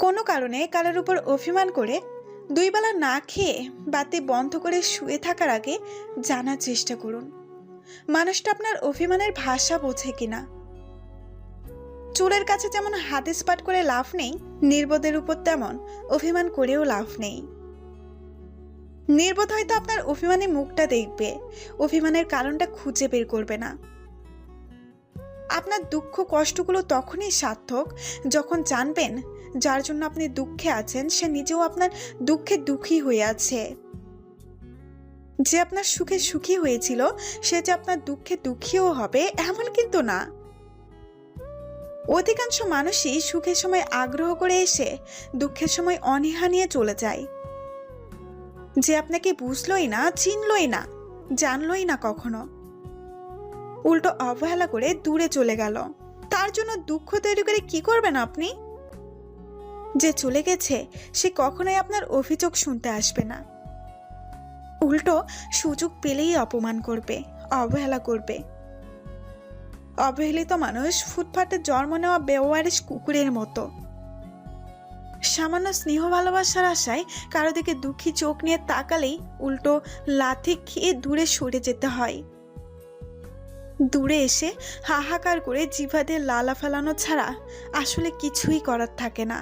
কোনো কারণে কারোর উপর অভিমান করে দুই বেলা না খেয়ে বাতি বন্ধ করে শুয়ে থাকার আগে জানার চেষ্টা করুন মানুষটা আপনার অভিমানের ভাষা বোঝে কিনা। চুলের কাছে যেমন হাদিস পাঠ করে লাভ নেই, নির্বোধের উপর তেমন অভিমান করেও লাভ নেই। নির্বোধ হয়তো আপনার অভিমানের মুখটা দেখবে, অভিমানের কারণটা খুঁজে বের করবে না। আপনার দুঃখ কষ্টগুলো তখনই সার্থক যখন জানবেন যার জন্য আপনি দুঃখে আছেন সে নিজেও আপনার দুঃখে দুঃখী হয়ে আছে। যে আপনার সুখে সুখী হয়েছিল সে যে আপনার দুঃখে দুঃখীও হবে এমন কিন্তু না। অধিকাংশ মানুষই সুখের সময় আগ্রহ করে এসে দুঃখের সময় অনীহা নিয়ে চলে যায়। যে আপনাকে বুঝলই না, চিনলই না, জানলই না, কখনো উল্টো অবহেলা করে দূরে চলে গেল, তার জন্য দুঃখ তৈরি করে কি করবেন আপনি? যে চলে গেছে সে কখনোই আপনার অভিযোগ শুনতে আসবে না, উল্টো সুযোগ পেলেই অপমান করবে, অবহেলা করবে। অবহেলিত মানুষ ফুটপাতে জন্ম নেওয়া বেওয়ারিশ কুকুরের মতো। সামান্য স্নেহ ভালোবাসার আশায় কারো দিকে দুঃখী চোখ নিয়ে তাকালেই উল্টো লাথি খেয়ে দূরে সরে যেতে হয়। দূরে এসে হাহাকার করে জিভা দিয়ে লালা ফেলানো ছাড়া আসলে কিছুই করার থাকে না।